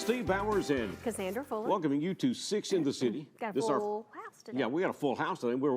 Steve Bowers and Cassandra Fuller. welcoming you to 6 in the City. Got a This is our- full house today. Yeah, we got a full house today. We're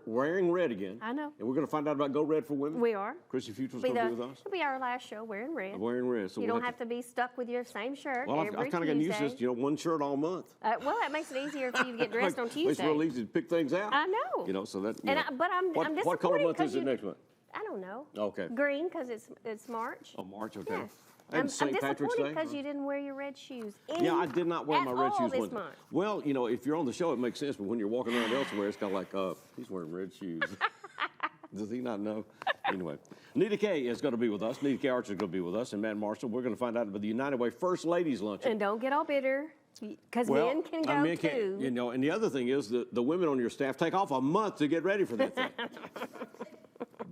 wearing red again. I know. And we're going to find out about Go Red for Women. We are. Chrissy Future's going to be with us. It'll be our last show wearing red. Wearing red. So You we'll don't have to be stuck with your same shirt Well, every I've kind of gotten used to this, one shirt all month. Well, that makes it easier for you to get dressed on Tuesday. It's real easy to pick things out. I know. So that. But I'm disappointed. What color month because is it next month? I don't know. Okay. Green because it's March. Oh, March. Okay. Yeah. And I'm St. Patrick's disappointed Day. because you didn't wear your red shoes. Yeah, I did not wear my red shoes this one month. Well, if you're on the show, it makes sense. But when you're walking around elsewhere, it's kind of like, he's wearing red shoes. Does he not know? Anyway, Nita Kay is going to be with us. Nita Kay Archer is going to be with us, and Matt Marshall. We're going to find out about the United Way First Ladies Luncheon. And don't get all bitter, because men can go men too. And the other thing is the women on your staff take off a month to get ready for that thing.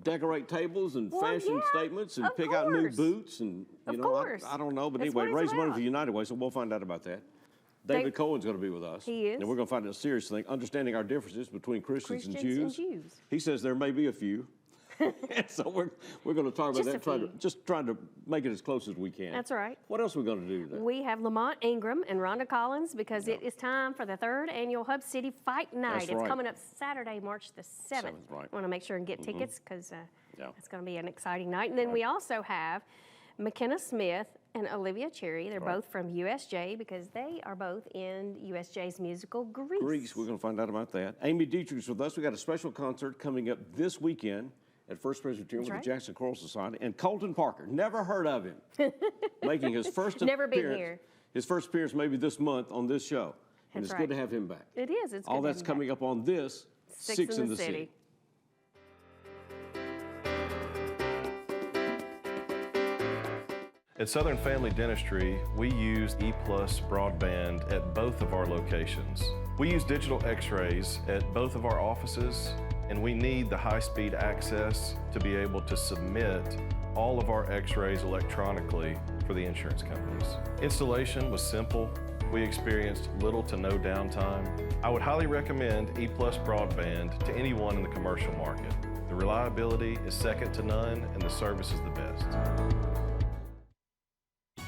Decorate tables and fashion statements and pick out new boots and I don't know, but anyway, raise money for the United Way, so we'll find out about that. David Cohen's going to be with us. He is. And we're going to find out a serious thing, understanding our differences between Christians and Jews. He says there may be a few. And so we're going to talk about that, trying to make it as close as we can. That's right. What else are we going to do today? We have Lamont Ingram and Rhonda Collins because it is time for the 3rd annual Hub City Fight Night. It's coming up Saturday, March the 7th. Right. Want to make sure and get tickets because it's going to be an exciting night. And then we also have McKenna Smith and Olivia Cherry. They're both from USJ because they are both in USJ's musical Grease. We're going to find out about that. Amy Dietrich's with us. We got a special concert coming up this weekend at First Presbyterian with the Jackson Choral Society. And Colton Parker, never heard of him, making his first Never been here. His first appearance maybe this month on this show. And it's good to have him back. It is. It's all that's coming up on this 6 in the City. At Southern Family Dentistry, we use EPlus broadband at both of our locations. We use digital x-rays at both of our offices, and we need the high-speed access to be able to submit all of our x-rays electronically for the insurance companies. Installation was simple. We experienced little to no downtime. I would highly recommend EPlus broadband to anyone in the commercial market. The reliability is second to none, and the service is the best.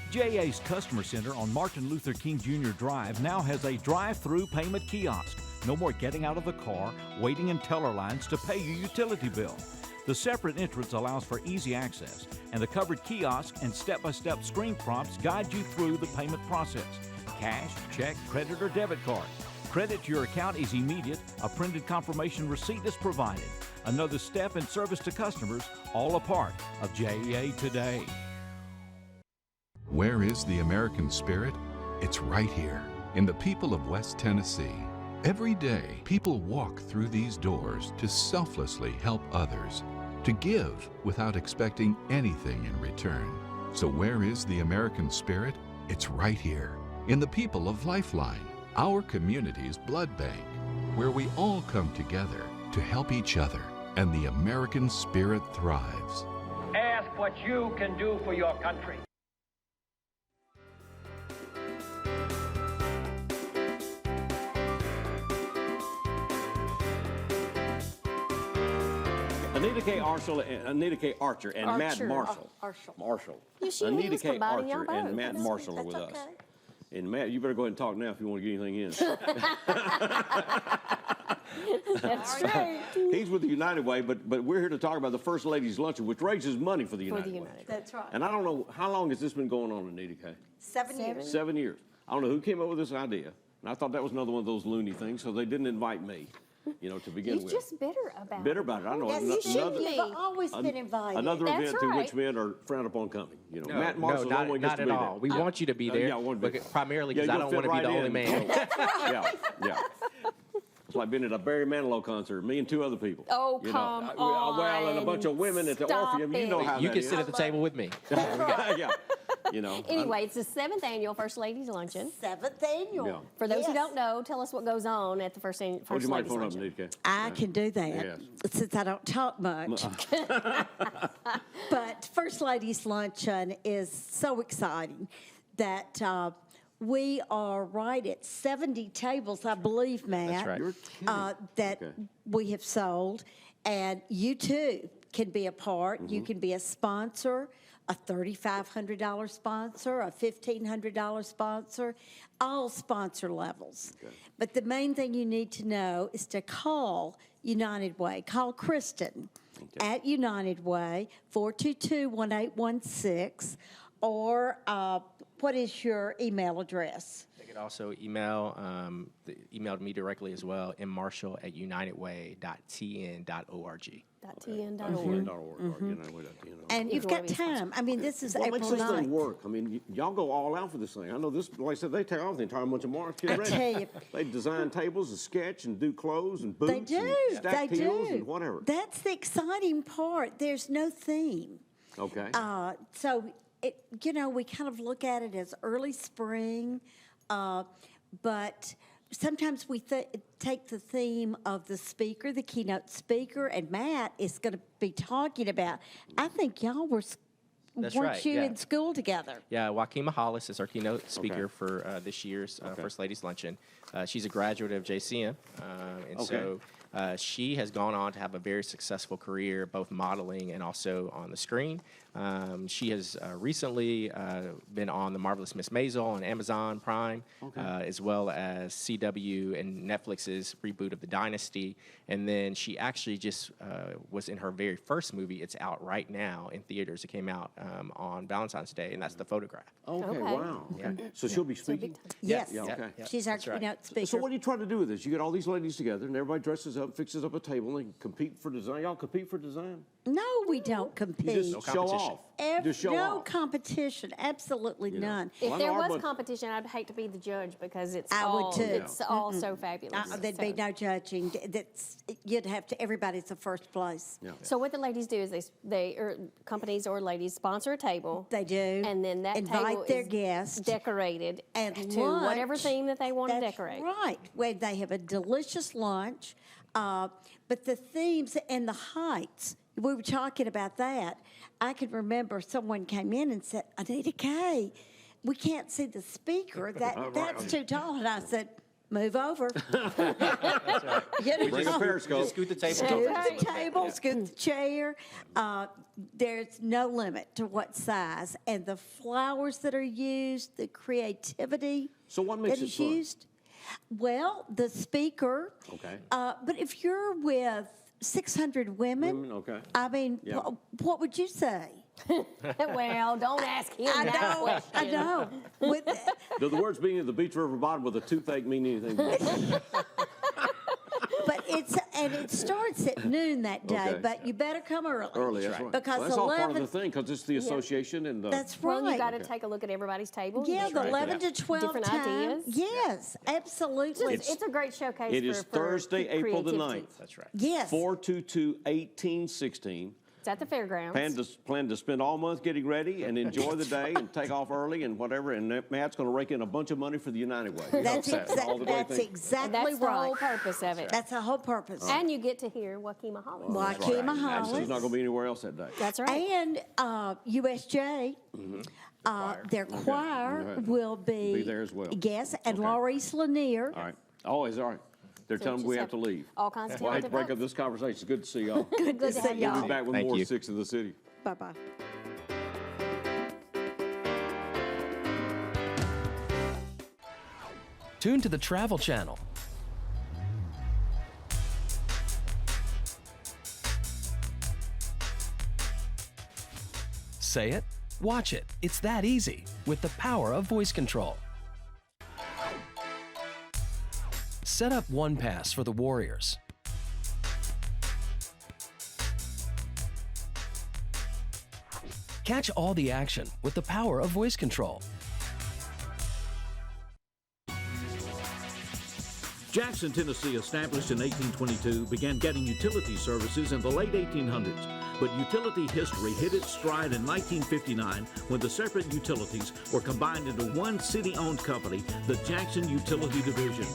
JA's Customer Center on Martin Luther King Jr. Drive now has a drive-through payment kiosk. No more getting out of the car, waiting in teller lines to pay your utility bill. The separate entrance allows for easy access, and the covered kiosk and step-by-step screen prompts guide you through the payment process. Cash, check, credit, or debit card. Credit to your account is immediate. A printed confirmation receipt is provided. Another step in service to customers, all a part of JA Today. Where is the American spirit? It's right here, in the people of West Tennessee. Every day, people walk through these doors to selflessly help others, to give without expecting anything in return. So where is the American spirit? It's right here, in the people of Lifeline, our community's blood bank, where we all come together to help each other, and the American spirit thrives. Ask what you can do for your country. Anita K. Archer and Matt Marshall. Marshall. Anita K. Archer and Matt Marshall are with us. And Matt, you better go ahead and talk now if you want to get anything in. That's right. He's with the United Way, but we're here to talk about the First Ladies Luncheon, which raises money for the United Way. That's right. And I don't know, how long has this been going on, Anita K? 7 years. 7 years. I don't know who came up with this idea. And I thought that was another one of those loony things, so they didn't invite me. To begin with. He's just bitter about it. Bitter about it. I know. Yes, you should be. You've always been invited. Another event to which men are frowned upon coming. Matt Marshall, not at all. We want you to be there, primarily because I don't want to be the only man. Yeah. It's like being at a Barry Manilow concert, me and 2 other people. Oh, come on. Well, and a bunch of women at the Orpheum. You know how you can sit at the table with me. Yeah. Anyway, it's the 7th annual First Ladies Luncheon. 7th annual. Yeah. For those who don't know, tell us what goes on at the First Ladies Luncheon. I can do that since I don't talk much. But First Ladies Luncheon is so exciting that we are right at 70 tables, I believe, Matt, that we have sold. And you too can be a part. You can be a sponsor. a $3,500 sponsor, a $1,500 sponsor, all sponsor levels. Okay. But the main thing you need to know is to call United Way. Call Kristen at United Way, 422-1816, or what is your email address? They could also email me directly as well, mmarshall@unitedway.tn.org. And you've got time. I mean, this is What April makes this 9th. thing work? I mean, y'all go all out for this thing. I know this, like I said, they take off the entire month of March. Get ready. tell you. They design tables and sketch and do clothes and boots They do. and stack They heels do. and whatever. That's the exciting part. There's no theme. Okay. So, we kind of look at it as early spring, but sometimes we take the theme of the speaker, the keynote speaker, and Matt is going to be talking about. I think y'all weren't right, you yeah. in school together? Yeah, Wakima Hollis is our keynote speaker for this year's First Ladies Luncheon. She's a graduate of JCM, and so she has gone on to have a very successful career, both modeling and also on the screen. She has recently been on The Marvelous Miss Maisel on Amazon Prime, as well as CW and Netflix's reboot of The Dynasty. And then she actually just was in her very first movie. It's out right now in theaters. It came out on Valentine's Day, and that's The Photograph. Okay, wow. Okay. So she'll be speaking? Yes. Yeah, okay. She's our That's right. keynote speaker. So what are you trying to do with this? You get all these ladies together, and everybody dresses up, fixes up a table, and they compete for design. Y'all compete for design? No, we don't compete. You just show competition. off. Just show no off. competition, absolutely none. If Well, there I know our was bud- competition, I'd hate to be the judge because it's I would all, too. it's all so fabulous. There'd be So- no judging. You'd have to. Everybody's the first place. Yeah. So what the ladies do is companies or ladies sponsor a table. They do. And then that invite table their is guests decorated and to whatever lunch. theme that they want to That's decorate. Right. Where they have a delicious lunch, but the themes and the heights. We were talking about that. I can remember someone came in and said, "Anita Kay, we can't see the speaker. That's too tall." And I said, "Move over." Bring a periscope. Just scoot the table. Scoot the table, scoot the chair. There's no limit to what size. And the flowers that are used, the creativity So what makes that it is fun? used. Well, the speaker. Okay. But if you're with 600 women, okay. I mean, Yeah. what would you say? Well, don't ask him I that know, question. I know. With, Do the words being at the Beach River bottom with a toothache mean anything? but it starts at noon that day. Okay. But you better come early. Early, that's right. Because Well, that's all part of 11 the thing, because it's the association and the... That's right. Well, you got to take a look at everybody's table. Yeah, the right. 11 to 12 Different time. ideas. Yes, absolutely. It's a great showcase. It is for Thursday, April the creativity. 9th. That's right. Yes. 422-1816. It's at the fairgrounds. Plan to spend all month getting ready and enjoy the day and take off early and whatever. And Matt's going to rake in a bunch of money for the United Way. That's, All the great things. exactly That's the right. whole purpose of it. That's the whole purpose. And you get to hear Wakima Hollis. Wakima He's Hollis. not going to be anywhere else that day. That's right. And USJ, their choir will Be there as well. Yes, and Laurice Lanier. All right. Oh, is all right. They're telling me we have to leave. All kinds of Well, I hate to break talented up this conversation. It's good to see y'all. Good to see have you. We'll y'all. be back with Thank more you. Six in the City. Bye-bye. Tune to the Travel Channel. Say it, watch it. It's that easy with the power of voice control. Set up OnePass for the Warriors. Catch all the action with the power of voice control. Jackson, Tennessee, established in 1822, began getting utility services in the late 1800s. But utility history hit its stride in 1959 when the separate utilities were combined into one city-owned company, the Jackson Utility Division.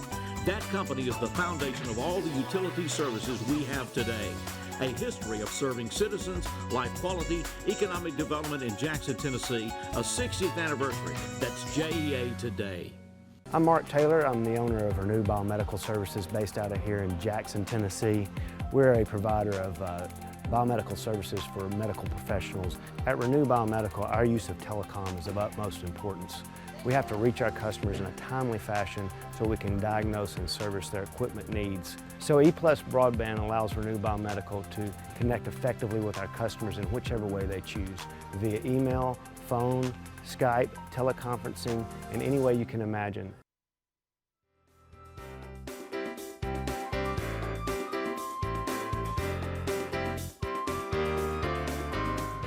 That company is the foundation of all the utility services we have today. A history of serving citizens, life quality, economic development in Jackson, Tennessee, a 60th anniversary. That's JEA today. I'm Mark Taylor. I'm the owner of Renew Biomedical Services based out of here in Jackson, Tennessee. We're a provider of biomedical services for medical professionals. At Renew Biomedical, our use of telecom is of utmost importance. We have to reach our customers in a timely fashion so we can diagnose and service their equipment needs. So EPlus broadband allows Renew Biomedical to connect effectively with our customers in whichever way they choose, via email, phone, Skype, teleconferencing, in any way you can imagine.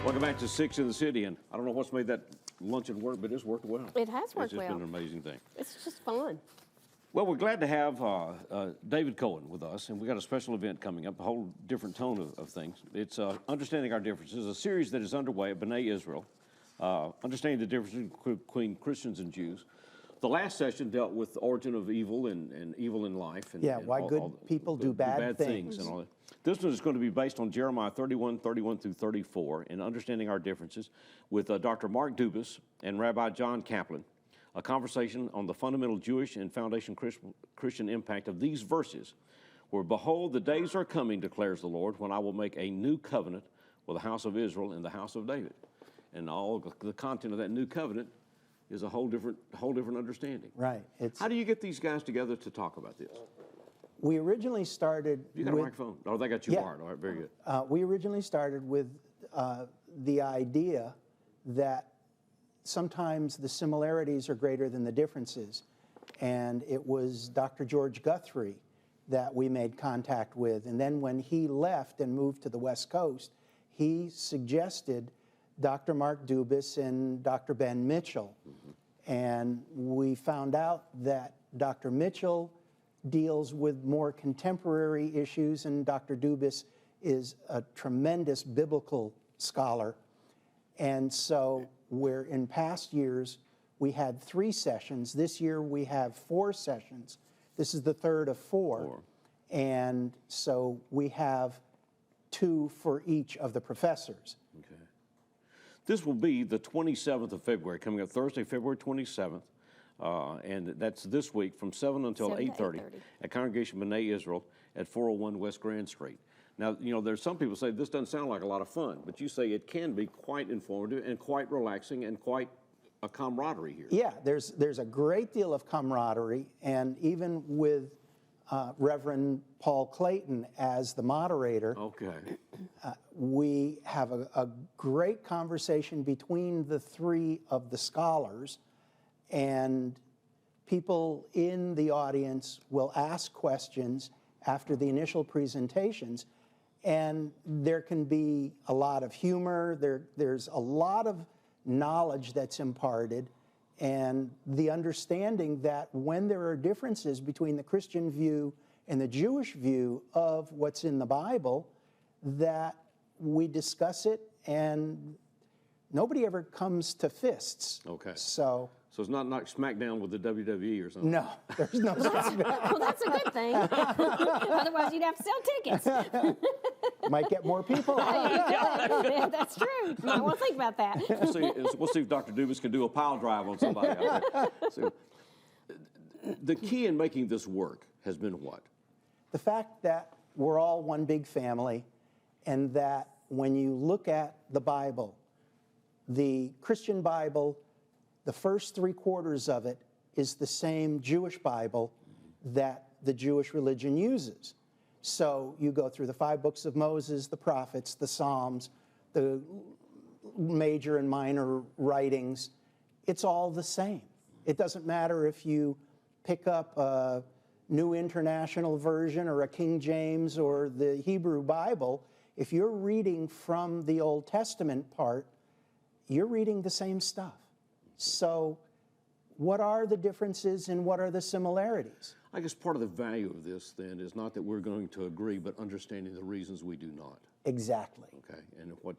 Welcome back to 6 in the City, and I don't know what's made that luncheon work, but it's worked well. It has worked It's just well. been an amazing thing. It's just fun. Well, we're glad to have David Cohen with us, and we got a special event coming up, a whole different tone of things. It's Understanding Our Differences, a series that is underway at B'nai Israel, understanding the differences between Christians and Jews. The last session dealt with the origin of evil and evil in life. And, why good people do bad things. And all that. This one is going to be based on Jeremiah 31 through 34, and Understanding Our Differences, with Dr. Mark Dubus and Rabbi John Kaplan, a conversation on the fundamental Jewish and foundation Christian impact of these verses, where, behold, the days are coming, declares the Lord, when I will make a new covenant with the house of Israel and the house of David. And all the content of that new covenant is a whole different understanding. Right. How do you get these guys together to talk about this? We originally started You got a microphone? Oh, they got you wired. All right, very good. We originally started with the idea that sometimes the similarities are greater than the differences. And it was Dr. George Guthrie that we made contact with. And then when he left and moved to the West Coast, he suggested Dr. Mark Dubus and Dr. Ben Mitchell. And we found out that Dr. Mitchell deals with more contemporary issues, and Dr. Dubus is a tremendous biblical scholar. And so where in past years we had 3 sessions, this year we have 4 sessions. This is the third of 4. And so we have 2 for each of the professors. Okay. This will be the 27th of February, coming up Thursday, February 27th. And that's this week from 7 until 8:30 at Congregation B'nai Israel at 401 West Grand Street. Now, you know, there's some people say this doesn't sound like a lot of fun, but you say it can be quite informative and quite relaxing and quite a camaraderie here. Yeah, there's a great deal of camaraderie, and even with Reverend Paul Clayton as the moderator, we have a great conversation between the 3 of the scholars, and people in the audience will ask questions after the initial presentations, and there can be a lot of humor, there's a lot of knowledge that's imparted, and the understanding that when there are differences between the Christian view and the Jewish view of what's in the Bible, that we discuss it and nobody ever comes to fists. Okay. So it's not like SmackDown with the WWE or something? No, there's no SmackDown. Well, that's a good thing. Otherwise, you'd have to sell tickets. Might get more people. Yeah, that's true. Might want to think about that. We'll see if Dr. Dubas can do a pile drive on somebody out there. So, the key in making this work has been what? The fact that we're all one big family, and that when you look at the Bible, the Christian Bible, the first 3/4 of it is the same Jewish Bible that the Jewish religion uses. So you go through the 5 books of Moses, the prophets, the Psalms, the major and minor writings. It's all the same. It doesn't matter if you pick up a New International Version or a King James or the Hebrew Bible. If you're reading from the Old Testament part, you're reading the same stuff. So what are the differences and what are the similarities? I guess part of the value of this, then, is not that we're going to agree, but understanding the reasons we do not. Exactly. Okay, and what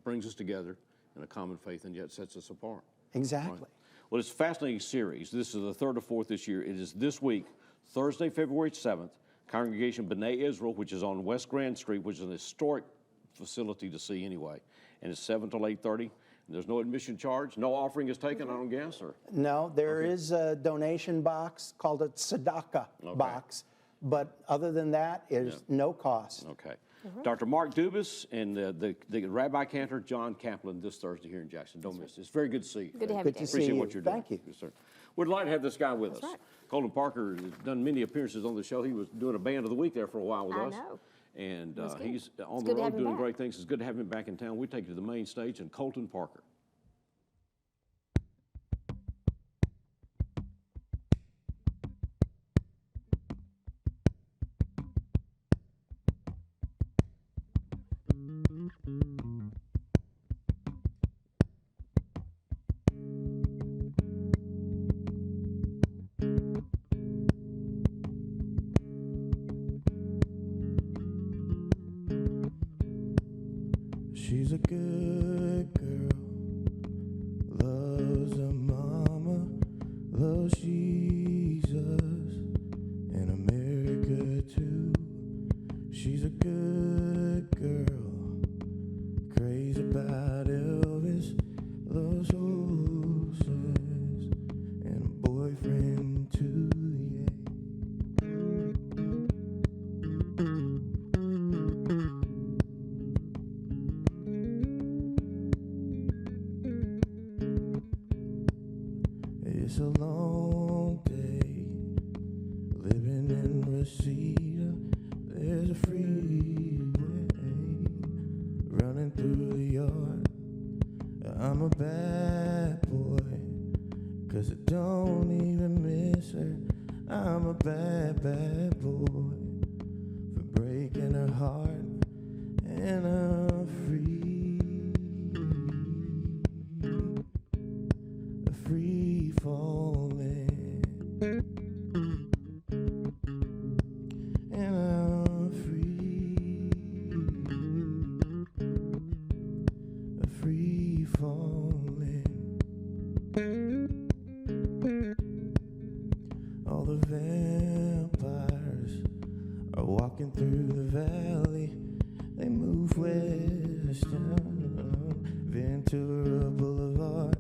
brings us together in a common faith and yet sets us apart. Exactly. Right. Well, it's a fascinating series. This is the 3rd or 4th this year. It is this week, Thursday, February 7th, Congregation B'nai Israel, which is on West Grand Street, which is an historic facility to see anyway, and it's 7 till 8:30. There's no admission charge. No offering is taken, I don't guess, or? No, there is a donation box called a tzedakah box, but other than that, there's no cost. Okay. Dr. Mark Dubas and the Rabbi Cantor, John Kaplan, this Thursday here in Jackson. Don't miss it. It's very good to see you. Good to have you, David. Appreciate what you're doing. Thank you. Yes, sir. We're delighted to have this guy with us. right. Colton Parker has done many appearances on the show. He was doing a band of the week there for a while with I us. know. And That's good. he's on It's the good to have road him doing back. great things. It's good to have him back in town. We take you to the main stage and Colton Parker. She's a good girl, loves her mama, loves Jesus, and America too. She's a good girl, crazy about Elvis, loves horses, and a boyfriend too, yeah. It's a long day living in Reseda. There's a freeway running through the yard. I'm a bad boy, 'cause I don't even miss her. I'm a bad, bad boy for breaking her heart, and I'm free. Free falling, and I'm free, free falling. All the vampires are walking through the valley. They move west down Ventura Boulevard.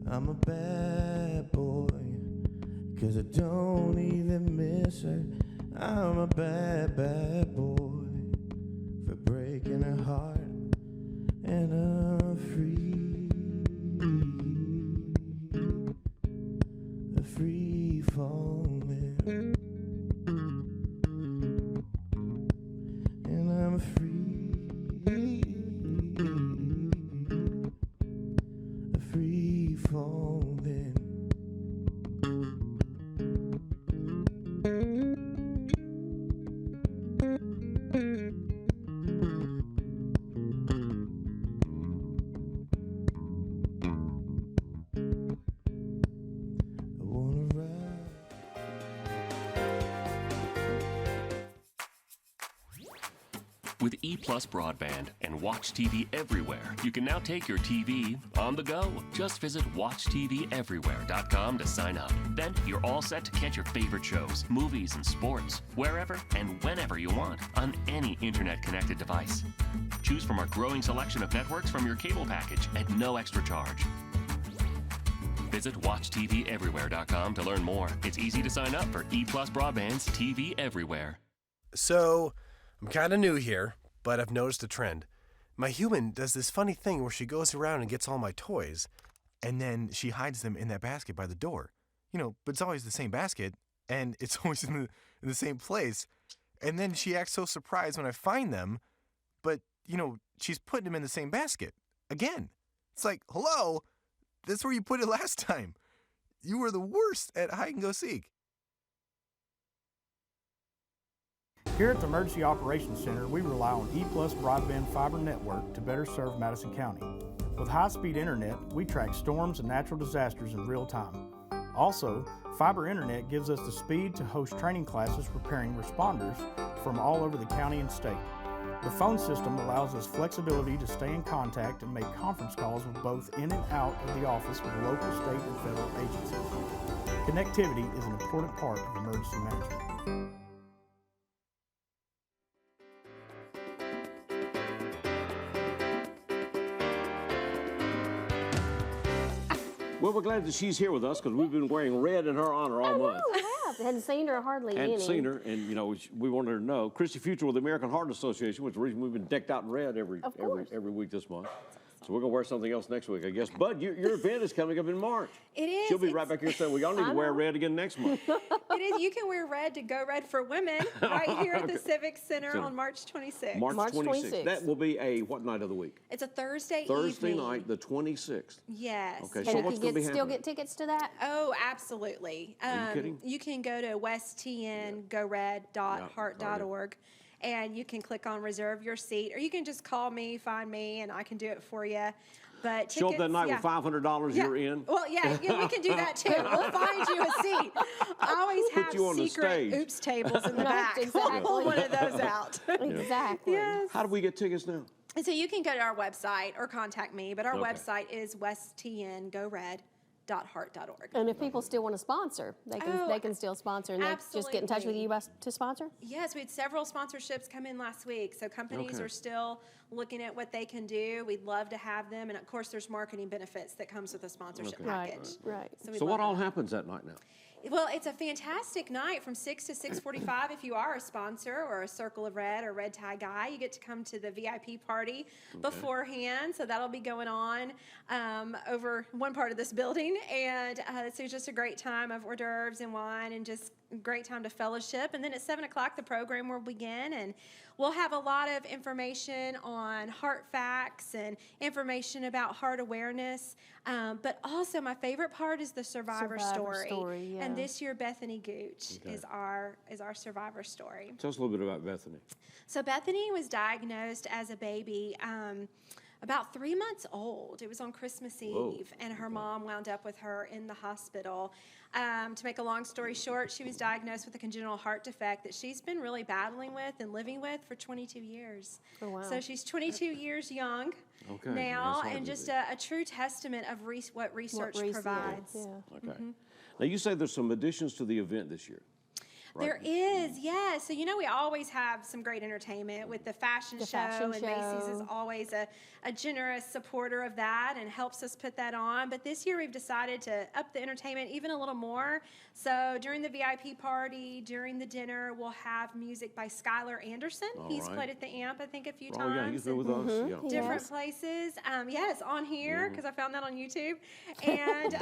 I'm a bad boy, 'cause I don't even miss her. I'm a bad, bad boy for breaking her heart, and I'm free, free falling, and I'm free, free falling. I wanna ride. With EPlus broadband and Watch TV everywhere, you can now take your TV on the go. Just visit WatchTVEverywhere.com to sign up. Then you're all set to catch your favorite shows, movies, and sports wherever and whenever you want on any internet-connected device. Choose from our growing selection of networks from your cable package at no extra charge. Visit WatchTVEverywhere.com to learn more. It's easy to sign up for EPlus Broadband's TV Everywhere. So, I'm kind of new here, but I've noticed a trend. My human does this funny thing where she goes around and gets all my toys, and then she hides them in that basket by the door. You know, but it's always the same basket, and it's always in the same place. And then she acts so surprised when I find them, but, you know, she's putting them in the same basket. Again. It's like, hello? That's where you put it last time. You were the worst at hide and go seek. Here at the Emergency Operations Center, we rely on EPlus broadband fiber network to better serve Madison County. With high-speed internet, we track storms and natural disasters in real time. Also, fiber internet gives us the speed to host training classes preparing responders from all over the county and state. The phone system allows us flexibility to stay in contact and make conference calls with both in and out of the office with local, state, and federal agencies. Connectivity is an important part of emergency management. Well, we're glad that she's here with us because we've been wearing red in her honor all month. I hadn't seen her hardly any. Hadn't seen her, and you know, we wanted her to know. Christy Future with the American Heart Association, which is the reason we've been decked out in red every week this month. So we're going to wear something else next week, I guess. But your event is coming up in March. It is. She'll be right back here saying, well, y'all need to wear red again next month. It is. You can wear red to Go Red for Women right here at the Civic Center on March 26th. March 26th. That will be a what night of the week? It's a Thursday Thursday evening. night, the 26th. Yes. Okay, And so you what's going to be happening? still get tickets to that? Oh, absolutely. Are you kidding? You can go to westtngored.heart.org. And you can click on reserve your seat, or you can just call me, find me, and I can do it for you. But Show up that night with $500, you're in. Well, yeah, we can do that too. We'll find you a seat. I always Put you on have the secret stage. oops tables in the back. Exactly. Pull one of those out. Exactly. Yes. How do we get tickets now? And so you can go to our website or contact me, but our Okay. website is westtngored.heart.org. And if people still want to sponsor, they can still sponsor, and they just get in touch with you to sponsor? Yes, we had several sponsorships come in last week, so companies are still looking at what they can do. We'd love to have them, and of course there's marketing benefits that comes with a sponsorship package. Right. So what all happens that night now? Well, it's a fantastic night from 6 to 6:45. If you are a sponsor or a Circle of Red or Red Tie guy, you get to come to the VIP party beforehand. So that'll be going on over one part of this building. And so it's just a great time of hors d'oeuvres and wine and just a great time to fellowship. And then at 7 o'clock, the program will begin. And we'll have a lot of information on heart facts and information about heart awareness. But also my favorite part is the survivor story. Yeah. And this year, Bethany Gooch is our survivor story. Tell us a little bit about Bethany. So Bethany was diagnosed as a baby about 3 months old. It was on Christmas Eve, and her mom wound up with her in the hospital. To make a long story short, she was diagnosed with a congenital heart defect that she's been really battling with and living with for 22 years. Oh, wow. So she's 22 years young now, and just a true testament of what research provides. Okay. Now you say there's some additions to the event this year. Right. There is, yes. So, we always have some great entertainment with the fashion show, and Macy's is always a generous supporter of that and helps us put that on. But this year we've decided to up the entertainment even a little more. So during the VIP party, during the dinner, we'll have music by Skylar Anderson. He's played at the AMP, I think, a few times. Yeah, he's been with us. Yeah. Different places. Yes, on here, because I found that on YouTube. And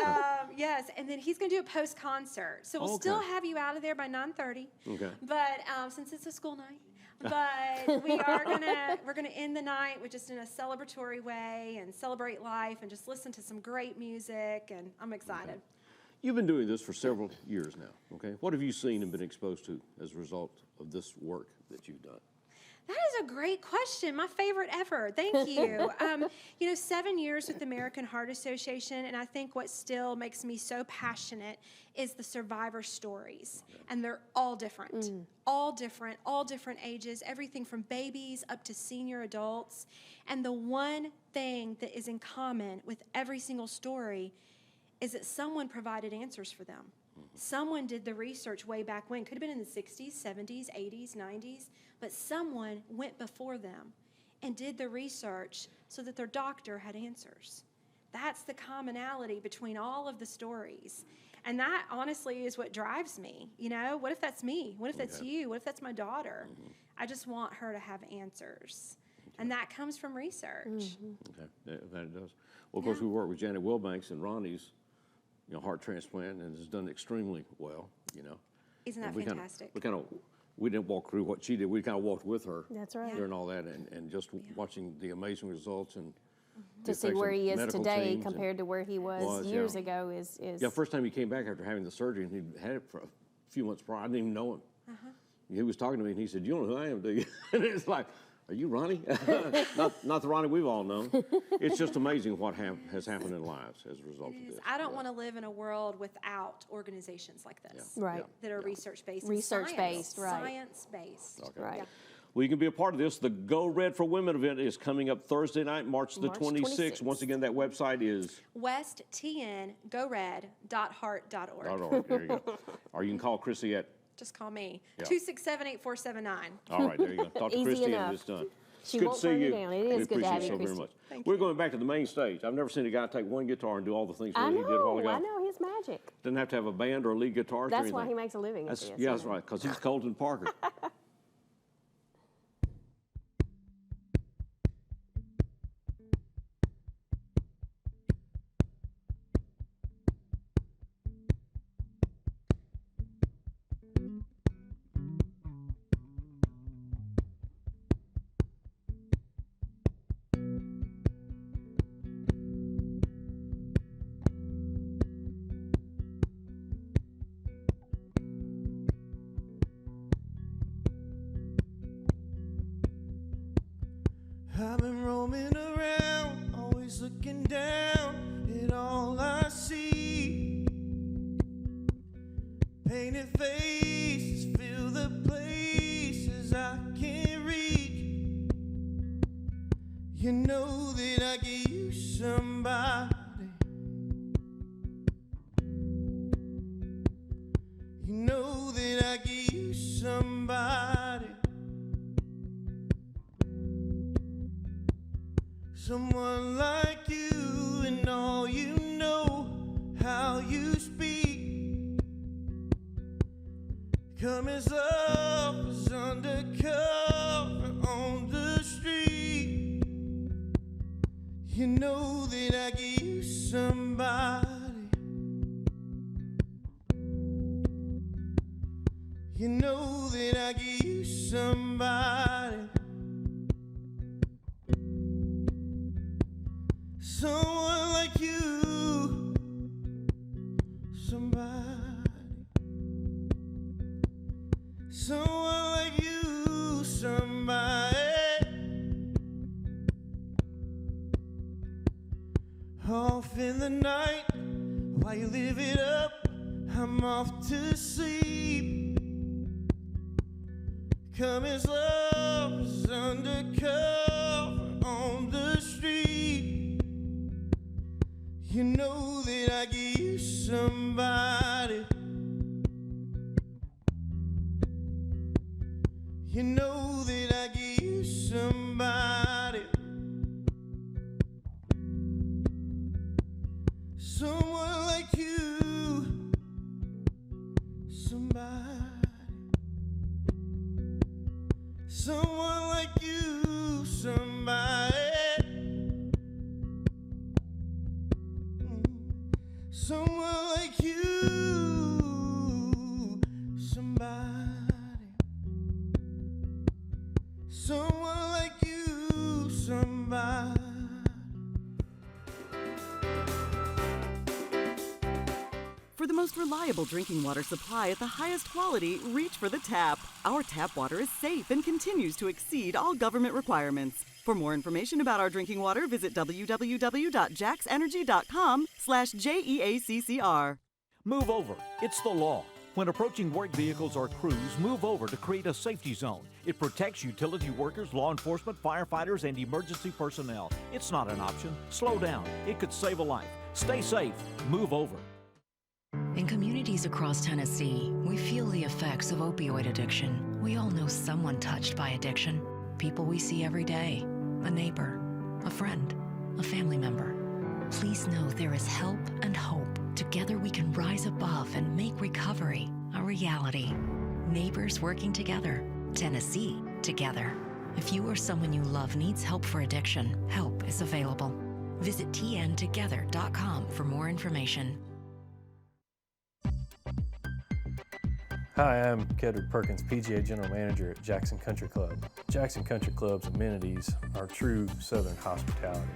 yes, and then he's going to do a post-concert. So we'll still have you out of there by 9:30. Okay. But since it's a school night, but we're gonna end the night with just in a celebratory way and celebrate life and just listen to some great music, and I'm excited. Okay. You've been doing this for several years now, okay? What have you seen and been exposed to as a result of this work that you've done? That is a great question. My favorite ever. Thank you. 7 years with the American Heart Association, and I think what still makes me so passionate is the survivor stories. And they're all different, all different ages, everything from babies up to senior adults. And the one thing that is in common with every single story is that someone provided answers for them. Someone did the research way back when. Could have been in the 60s, 70s, 80s, 90s, but someone went before them and did the research so that their doctor had answers. That's the commonality between all of the stories. And that honestly is what drives me. What if that's me? What if that's you? What if that's my daughter? I just want her to have answers. And that comes from research. Okay, that it does. Well, of course, we work with Janet Wilbanks and Ronnie's heart transplant, and has done extremely well, Isn't that fantastic? We didn't walk through what she did. We kind of walked with her. That's right. During all that, and just watching the amazing results and to see where he is today compared to where he was years ago is. Yeah, first time he came back after having the surgery, and he'd had it for a few months prior. I didn't even know him. He was talking to me, and he said, "You don't know who I am, do you?" And it's like, "Are you Ronnie?" not the Ronnie we've all known. It's just amazing what has happened in lives as a result of this. I don't want to live in a world without organizations like this, that are research-based. Research-based, right. Science-based. Okay. Right. Well, you can be a part of this. The Go Red for Women event is coming up Thursday night, March the 26th. Once again, that website is westtngored.heart.org. There you go. Or you can call Chrissy at... Just call me. 267-8479. All right, there you go. Talk to Christy and it's done. She good won't to see turn you you. down. It We is good to appreciate have you you, so very Christy. much. Thank We're you. going back to the main stage. I've never seen a guy take one guitar and do all the things I he did a while ago. know, his magic. Doesn't have to have a band or a lead guitarist or That's anything. why he makes a living at this. Yeah, that's right, because he's Colton Parker. I've been roaming around, always looking down at all I see. Painted faces fill the places I can't reach. You know that I gave you somebody. You know that I gave you somebody. Someone like you, and all you know how you speak. Come as love is undercover on the street. You know that I gave you somebody. You know that I gave you somebody. Someone like you, somebody. Someone like you, somebody. Off in the night, while you live it up, I'm off to sleep. Come as love is undercover on the street. You know that I gave you somebody. You know that I gave you somebody. Someone like you, somebody. Someone like you, somebody. Someone like you, somebody. Someone like you, somebody. For the most reliable drinking water supply at the highest quality, reach for the tap. Our tap water is safe and continues to exceed all government requirements. For more information about our drinking water, visit www.jaxenergy.com/JEACCR. Move over. It's the law. When approaching work vehicles or crews, move over to create a safety zone. It protects utility workers, law enforcement, firefighters, and emergency personnel. It's not an option. Slow down. It could save a life. Stay safe. Move over. In communities across Tennessee, we feel the effects of opioid addiction. We all know someone touched by addiction. People we see every day. A neighbor, a friend, a family member. Please know there is help and hope. Together we can rise above and make recovery a reality. Neighbors working together. Tennessee together. If you or someone you love needs help for addiction, help is available. Visit tntogether.com for more information. Hi, I'm Kedrick Perkins, PGA General Manager at Jackson Country Club. Jackson Country Club's amenities are true Southern hospitality.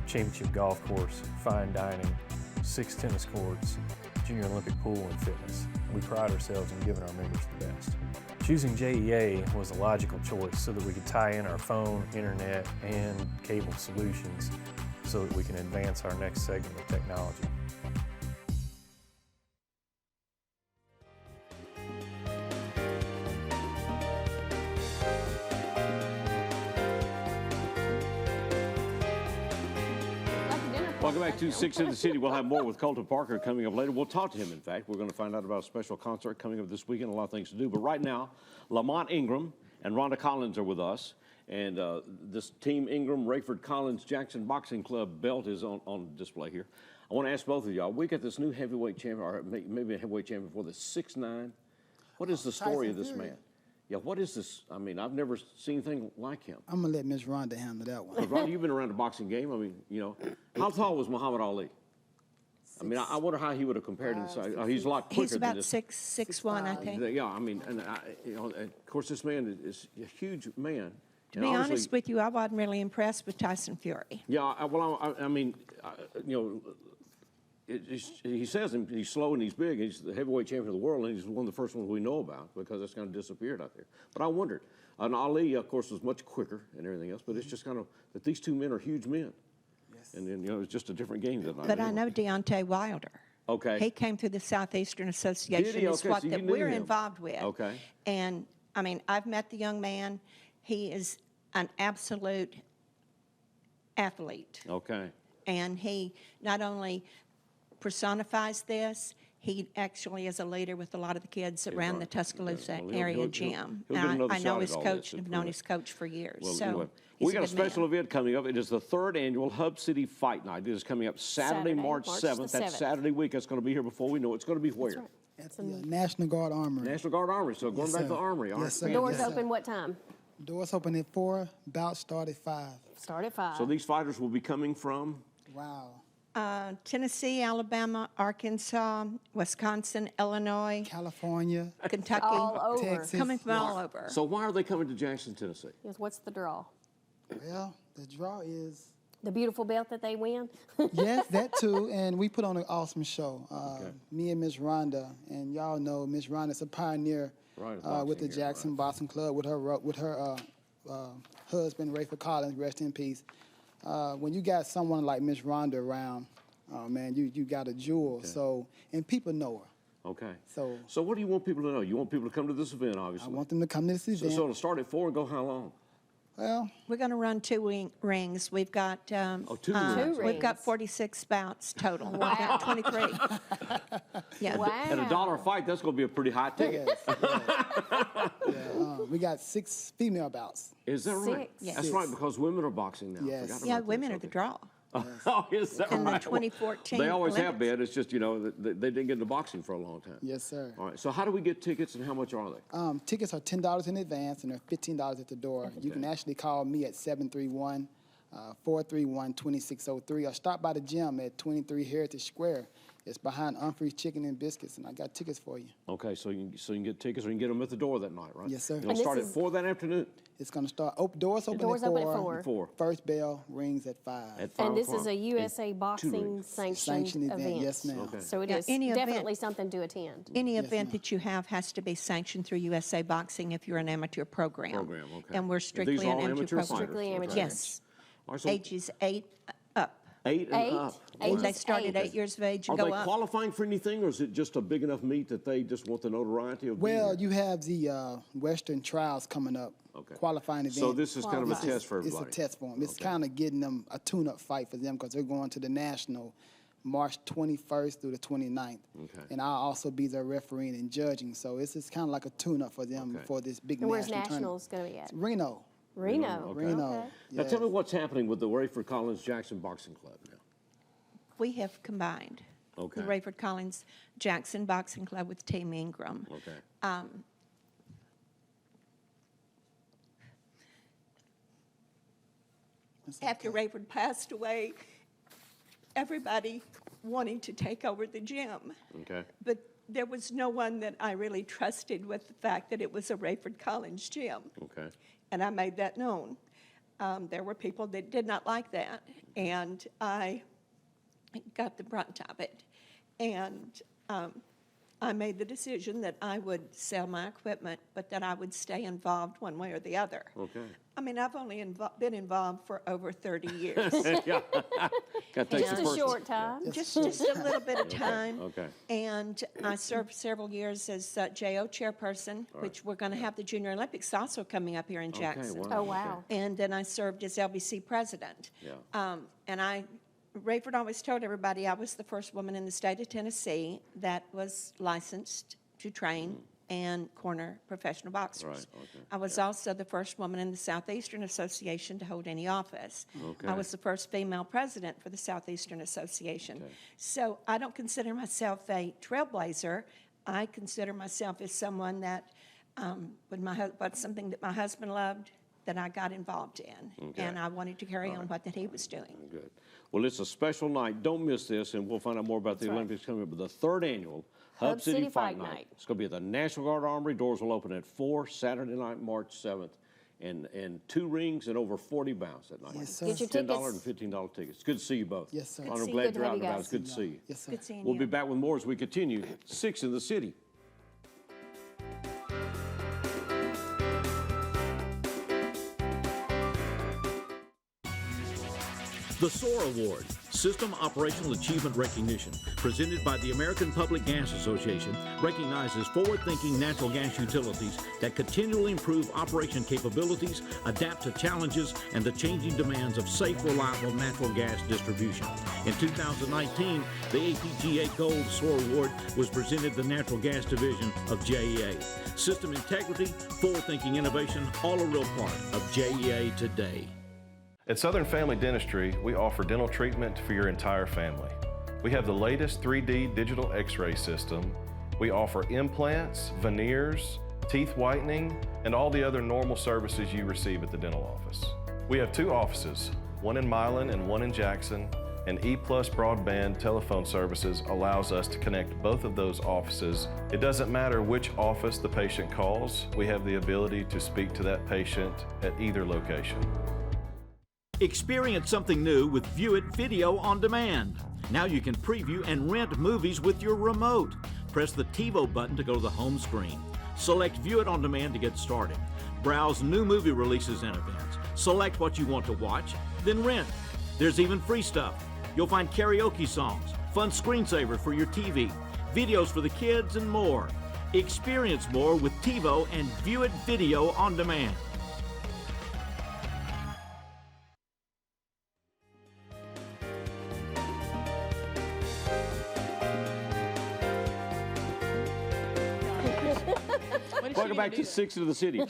Championship golf course, fine dining, 6 tennis courts, Junior Olympic pool and fitness. We pride ourselves in giving our members the best. Choosing JEA was a logical choice so that we could tie in our phone, internet, and cable solutions so that we can advance our next segment of technology. Welcome back to Six in the City. We'll have more with Colton Parker coming up later. We'll talk to him, in fact. We're going to find out about a special concert coming up this weekend, a lot of things to do. But right now, Lamont Ingram and Rhonda Collins are with us. And this Team Ingram, Rayford Collins, Jackson Boxing Club belt is on display here. I want to ask both of y'all, we got this new heavyweight champion, or maybe a heavyweight champion for the 6'9". What is the story of this man? Yeah, what is this? I mean, I've never seen anything like him. I'm going to let Miss Rhonda handle that one. Rhonda, you've been around the boxing game. I mean, you know, how tall was Muhammad Ali? I mean, I wonder how he would have compared in size. He's a lot quicker He's about than this. 6'1", I think. Yeah, I mean, and you know, of course, this man is a huge man. To be honest with you, I wasn't really impressed with Tyson Fury. Yeah, I mean, you know, he says he's slow and he's big. He's the heavyweight champion of the world, and he's one of the first ones we know about because it's kind of disappeared out there. But I wondered, and Ali, of course, was much quicker and everything else, but it's just kind of that these two men are huge men. Yes. And then, you know, it's just a different game than But I know Deontay Wilder. Okay. He came through the Southeastern Association. Did he? It's Okay, what so you that knew we're him. involved with. Okay. And, I mean, I've met the young man. He is an absolute athlete. Okay. And he not only personifies this, he actually is a leader with a lot of the kids that ran the Tuscaloosa area gym. he'll get another I know shot his at all coach, this, and I've known his coach for years. Well, so anyway, he's we got a good man. special event coming up. It is the 3rd annual Hub City Fight Night. It is coming up Saturday, March 7th. the That's 7th. Saturday week. It's going to be here before we know it. It's going to be where? At the National Guard Armory. National Guard Armory. So going Yes, back to sir. the Armory. All Yes, right, sir. Doors Yes, sir. open what time? Doors open at 4, bouts start at 5. Start at 5. So these fighters will be coming from? Wow. Tennessee, Alabama, Arkansas, Wisconsin, Illinois, California, Kentucky, All over. Texas. coming from all over. So why are they coming to Jackson, Tennessee? Yes, what's the draw? Well, the draw is, The beautiful belt that they win? yes, that too, and we put on an awesome show. Me and Miss Rhonda, and y'all know Miss Rhonda's a pioneer with the Jackson Boxing Club with her husband, Rayford Collins, rest in peace. When you got someone like Miss Rhonda around, man, you got a jewel. Okay. So, and people know her. Okay. So what do you want people to know? You want people to come to this event, obviously. I want them to come to this event. So it'll start at 4 and go how long? Well, we're going to run 2 rings. We've got 2 rings. We've got 46 bouts total. We've got 23. Yeah. Wow. At $1 a fight, that's going to be a pretty high ticket. we got 6 female bouts. Is that right? 6. Yes. That's right, because women are boxing now. Yes. Forgot Yeah, about women this. are the draw. Oh, is that In the right? 2014 They always have Olympics. been. It's just, you know, they didn't get into boxing for a long time. Yes, sir. All right. So how do we get tickets and how much are they? Tickets are $10 in advance and they're $15 at the door. You can actually call me at 731-431-2603 or stop by the gym at 23 Heritage Square. It's behind Humphrey's Chicken and Biscuits, and I got tickets for you. Okay, so you can get tickets or you can get them at the door that night, right? Yes, sir. It'll start at 4 that afternoon. It's going to start, doors open doors at open 4. at 4. First bell rings at 5. At 5 And this is o'clock. a USA And Boxing sanctioned event. Yes, ma'am. Okay. So it Now, is any event- definitely something to attend. Any Yes, event ma'am. that you have has to be sanctioned through USA Boxing if you're an amateur program. Okay. And we're strictly These an all amateur amateur program. fighters? Strictly amateur. Yes. All right, so Ages 8 up. 8 and Eight? up. Eight They is start at 8 years of age Are and go they up. qualifying for anything, or is it just a big enough meet that they just want the notoriety of being Well, there? you have the Western Trials coming up, qualifying event. So this is kind of a test for It's everybody. a test for them. It's kind of getting them a tune-up fight for them because they're going to the National March 21st through the 29th. Okay. And I'll also be their refereeing and judging. So it's kind of like a tune-up for them for this big And where's national tournament. Nationals going to be at? Reno. Reno. Reno. Okay. Now tell me what's happening with the Rayford Collins Jackson Boxing Club now. We have combined Okay. the Rayford Collins Jackson Boxing Club with Team Ingram. Okay. After Rayford passed away, everybody wanting to take over the gym. Okay. But there was no one that I really trusted with the fact that it was a Rayford Collins gym. Okay. And I made that known. There were people that did not like that, and I got the brunt of it. And I made the decision that I would sell my equipment, but that I would stay involved one way or the other. Okay. I mean, I've only been involved for over 30 years. Yeah. Gotta take Just some a personal. short time. Just a little bit of time. Okay. And I served several years as JO chairperson, which we're going to have the Junior Olympics also coming up here in Jackson. wow, Oh, wow. And then I served as LBC president. Yeah. And Rayford always told everybody I was the first woman in the state of Tennessee that was licensed to train and corner professional boxers. Right, okay, I was also the first woman in the Southeastern Association to hold any office. Okay. I was the first female president for the Southeastern Association. So I don't consider myself a trailblazer. I consider myself as someone that, what's something that my husband loved, that I got involved in. Okay. And I wanted to carry on what that he was doing. Good. Well, it's a special night. Don't miss this, and we'll find out more about the Olympics coming up. But the third annual Hub City Fight Night. It's going to be at the National Guard Armory. Doors will open at 4 Saturday night, March 7th. And 2 rings and over 40 bouts that night. Yes, sir. Get your $10 tickets. and $15 tickets. It's good to see you both. Yes, sir. I'm see glad you. you're out Good and to have about. you It's good to see you. Yes, sir. Good seeing We'll you. be back with more as we continue. 6 in the City. The SOAR Award, System Operational Achievement Recognition, presented by the American Public Gas Association, recognizes forward-thinking natural gas utilities that continually improve operation capabilities, adapt to challenges, and the changing demands of safe, reliable natural gas distribution. In 2019, the APGA Gold SOAR Award was presented to the Natural Gas Division of JEA. System integrity, forward-thinking innovation, all a real part of JEA today. At Southern Family Dentistry, we offer dental treatment for your entire family. We have the latest 3D digital x-ray system. We offer implants, veneers, teeth whitening, and all the other normal services you receive at the dental office. We have 2 offices, one in Milan and one in Jackson, and EPlus broadband telephone services allows us to connect both of those offices. It doesn't matter which office the patient calls, we have the ability to speak to that patient at either location. Experience something new with View It Video on Demand. Now you can preview and rent movies with your remote. Press the TiVo button to go to the home screen. Select View It on Demand to get started. Browse new movie releases and events. Select what you want to watch, then rent. There's even free stuff. You'll find karaoke songs, fun screensavers for your TV, videos for the kids, and more. Experience more with TiVo and View It Video on Demand. Welcome back to 6 in the City.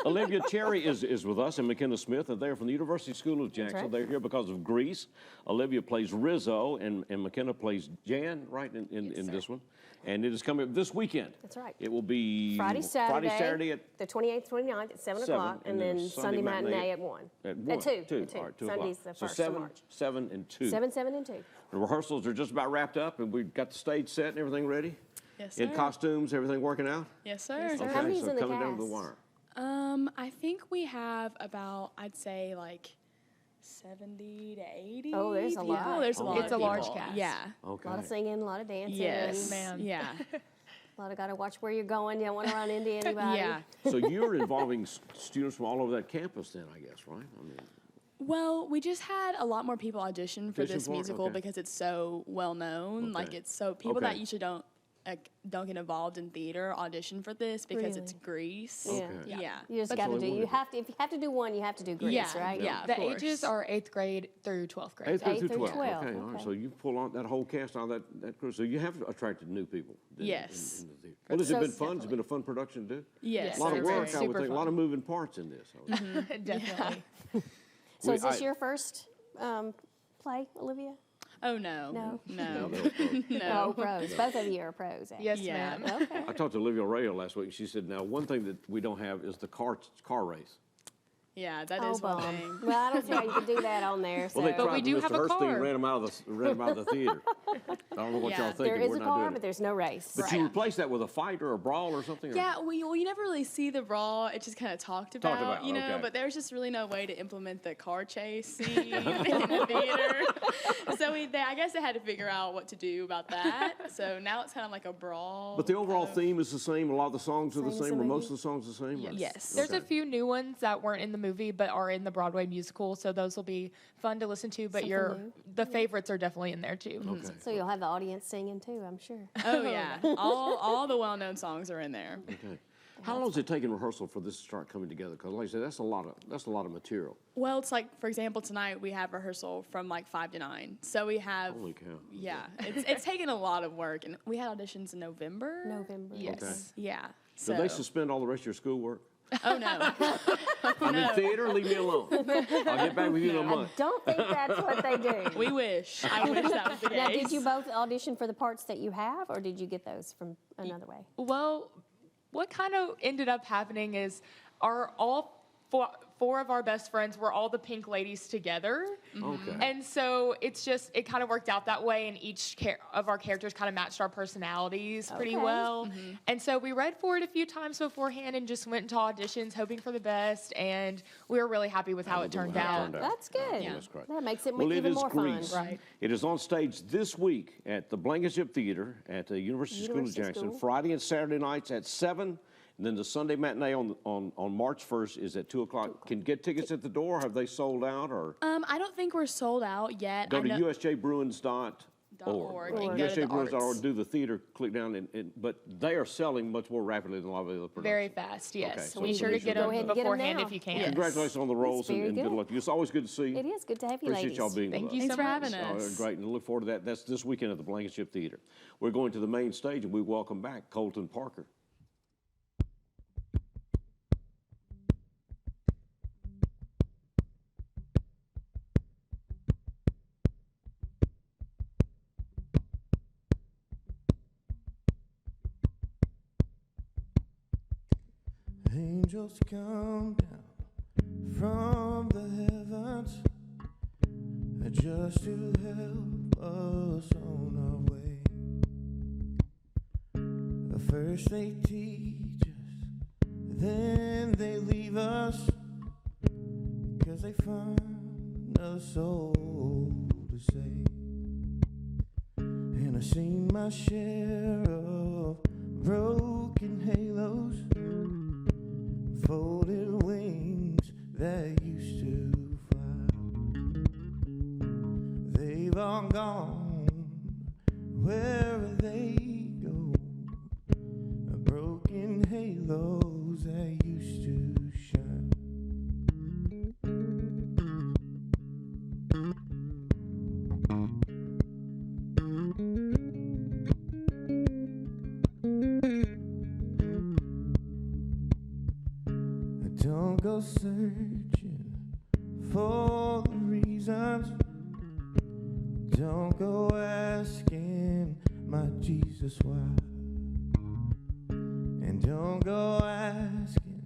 Olivia Cherry is with us, and McKenna Smith, and they're from the University School of Jackson. right. They're here because of Grease. Olivia plays Rizzo, and McKenna plays Jan, right, in this one. And it is coming up this weekend. That's right. It will be Friday, Saturday, at the 28th, 29th at 7 o'clock, and then Sunday matinee at 1. At 1. At 2. All right, 2 Sunday's o'clock. the So 1st of 7, March. 7, and 2. 7, 7, and 2. The rehearsals are just about wrapped up, and we've got the stage set and everything ready. Yes, sir. In costumes, everything working out? Yes, sir. Yes, sir. Okay, How many's so in the coming down to the cast? wire. I think we have about, I'd say, like 70 to 80. Oh, there's a people. lot. There's a lot. It's of a large people. cast. Yeah. Okay. A lot of singing, a lot of dancing. Yes, ma'am. Yeah. A lot of got to watch where you're going. You don't want to run into anybody. Yeah. So you're involving students from all over that campus then, I guess, right? I mean, Well, we just had a lot more people audition for Audition this for it? musical Okay. because it's so well known. Okay. Like it's so people Okay. that usually don't get involved in theater audition for this because it's Really? Grease. Yeah. Okay. Yeah. You just That's got to what do. we You wanted. have to. If you have to do one, you have to do Grease, Yeah, right? yeah. The of course. ages are 8th grade through 12th grade. 8th through 8th 12. through 12, Okay, all right. okay. So you pull on that whole cast, all that crew. So you have attracted new people. then Yes. in the theater. Well, has it So- been fun? It's been a fun production to do? Yes. A lot of Yes, work, it's I would super think. A lot fun. of moving parts in this. I would think. Definitely. So We- is this I- your first play, Olivia? Oh no. No. No. No. Oh, pros. Both of you are pros. Yes, Yeah. ma'am. Okay. I talked to Olivia Arroyo last week. She said, now, one thing that we don't have is the car race. Yeah, that Oh, is one bum. thing. Well, I don't see how you could do that on there. So. Well, they But tried we to do Mr. have a Hurstine car. ran them out of the theater. I don't know what Yeah, y'all thinking. There is We're a not car, doing but it. there's no race. But you replace that with a fight or a brawl or something? or- Yeah, well, you never really see the brawl. It's just kind of talked about, you know. okay. But there's just really no way to implement the car chase scene in the theater. So I guess they had to figure out what to do about that. So now it's kind of like a brawl. But the overall theme is the same. A lot of the songs are the Same as the same, or most movie? of the songs the same. or- Yes. There's a Okay. few new ones that weren't in the movie but are in the Broadway musical, so those will be fun to listen to. But Something the favorites are definitely in there too. Okay. So you'll have the audience singing too, I'm sure. Oh yeah, all the well-known songs are in there. Okay. How long has it taken rehearsal for this to start coming together? Because, like I said, that's a lot of material. Well, it's like, for example, tonight we have rehearsal from like 5 to 9. So we have, Holy cow. yeah, it's taken a lot of work, and we had auditions in November. November. Yes. Okay. Yeah. So. Do they suspend all the rest of your schoolwork? Oh, no. I'm in theater, leave me alone. I'll get back with you in a month. I don't think that's what they do. We wish. I wish that was the case. Now, did you both audition for the parts that you have, or did you get those from another way? Well, what kind of ended up happening is all four of our best friends were all the Pink Ladies together. Okay. And so it kind of worked out that way, and each of our characters kind of matched our personalities pretty well. And so we read for it a few times beforehand and just went into auditions hoping for the best, and we were really happy with how it turned out. That's good. Yeah. That's great. That makes it Well, even it is more Grease. fun. Right. It is on stage this week at the Blankenship Theater at the University School of Jackson, School. Friday and Saturday nights at 7. And then the Sunday matinee on March 1st is at 2 o'clock. Can get tickets at the door? Have they sold out? Or I don't think we're sold out yet. go to usjbruins.org. .org. And go to the usjbruins.org, arts. do the theater, click down, but they are selling much more rapidly than a lot of the other productions. Very fast, yes. Okay, So so be sure to we should get go them ahead and get 'em beforehand now. if you can. Yes. Congratulations on the roles It's very and good good. luck. It's always good to see you. It is good to have you, Appreciate ladies. y'all being Thank with you us. so for much. having us. Great, and look forward to that. That's this weekend at the Blankenship Theater. We're going to the main stage, and we welcome back Colton Parker. Angels come down from the heavens just to help us on our way. First they teach us, then they leave us, 'cause they find a soul to save. And I've seen my share of broken halos, folded wings that used to fly. They've all gone wherever they go, broken halos that used to shine. Don't go searching for the reasons. Don't go asking my Jesus why. And don't go asking